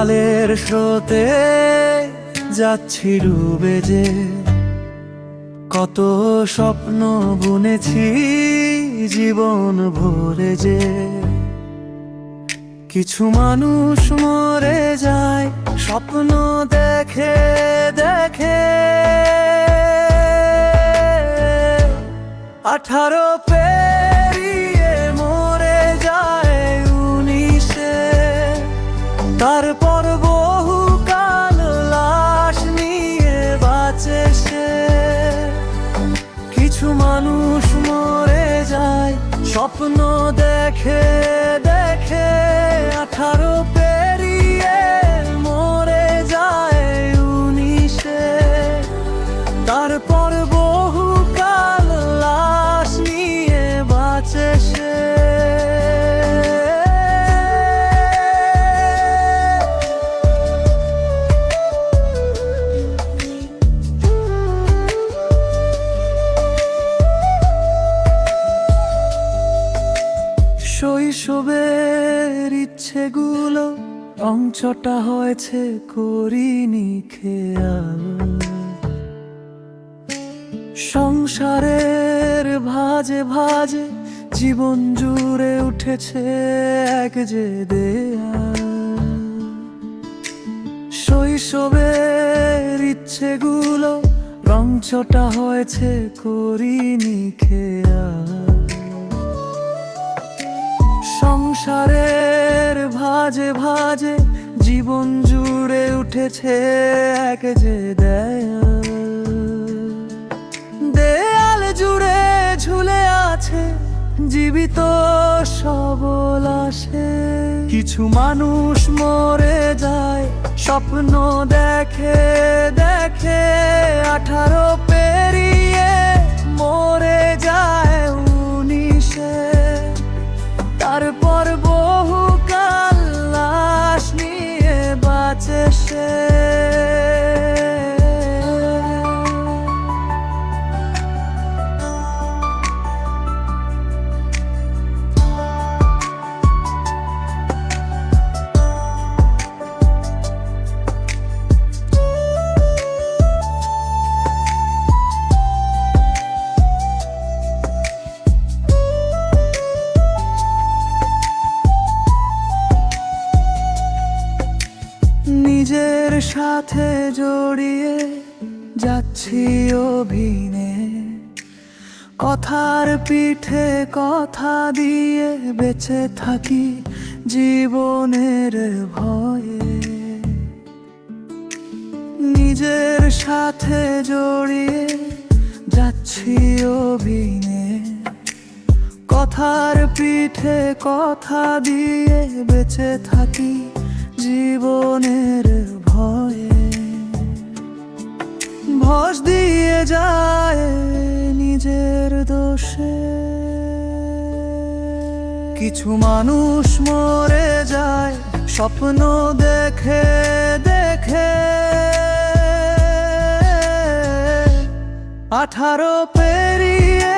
কালের স্রোতে যাচ্ছি ডুবে যে, কত স্বপ্ন বুনেছি জীবন ভরে যে। কিছু মানুষ মরে যায় স্বপ্ন দেখে দেখে, 18 পেরিয়ে মরে যায় 19-এ। তারপর বহুকাল লাশ নিয়ে বাঁচে সে। কিছু মানুষ মরে যায় স্বপ্ন দেখে দেখে, 18 পেরিয়ে মরে যায় 19-এ। তারপর বহুকাল লাশ নিয়ে বাঁচে সে। শৈশবের ইচ্ছেগুলো রংচটা হয়েছে করিনি খেয়াল। সংসারের ভাজে ভাজে জীবন জুড়ে উঠেছে এক যে দেয়াল। শৈশবের ইচ্ছেগুলো রংচটা হয়েছে করিনি খেয়াল। সংসারের ভাজে ভাজে জীবন জুড়ে উঠেছে এক যে দেয়াল। দেয়াল জুড়ে ঝুলে আছে জীবিত সবল আশে। কিছু মানুষ মরে যায় স্বপ্ন দেখে দেখে, 18 পেরিয়ে মরে যায় 19-এ। তারপর বহুকাল লাশ নিয়ে বাঁচে সে। নিজের সাথে জড়িয়ে যাচ্ছি অভিনে, কথার পিঠে কথা দিয়ে বেঁচে থাকি জীবনের ভয়ে। নিজের সাথে জড়িয়ে যাচ্ছি অভিনে, কথার পিঠে কথা দিয়ে বেঁচে থাকি জীবনের ভয়ে। ভস দিয়ে যায় নিজের দোষে। কিছু মানুষ মরে যায় স্বপ্ন দেখে দেখে, 18 পেরিয়ে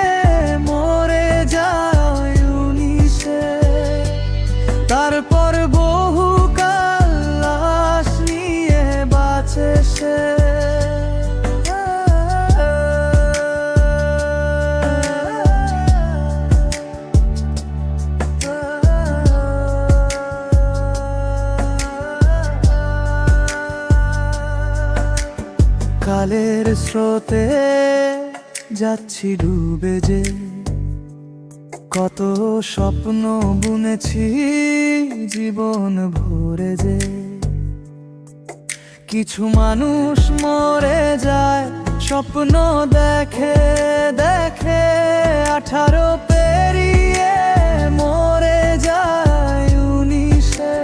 মরে যায় 19-এ। তারপর বহুকাল লাশ নিয়ে বাঁচে সে। কালের স্রোতে যাচ্ছি ডুবে যে, কত স্বপ্ন বুনেছি জীবন ভরে যে। কিছু মানুষ মরে যায় স্বপ্ন দেখে দেখে, 18 পেরিয়ে মরে যায় 19-এ।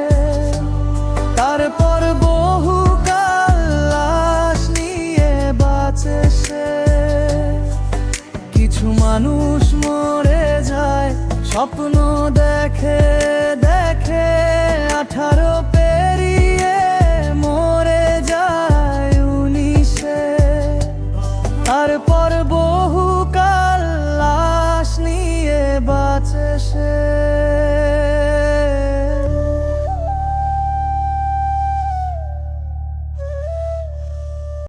তারপর বহুকাল লাশ নিয়ে বাঁচে সে। কিছু মানুষ মরে যায় স্বপ্ন দেখে দেখে, 18 পেরিয়ে মরে যায় 19-এ। তারপর বহুকাল লাশ নিয়ে বাঁচে সে।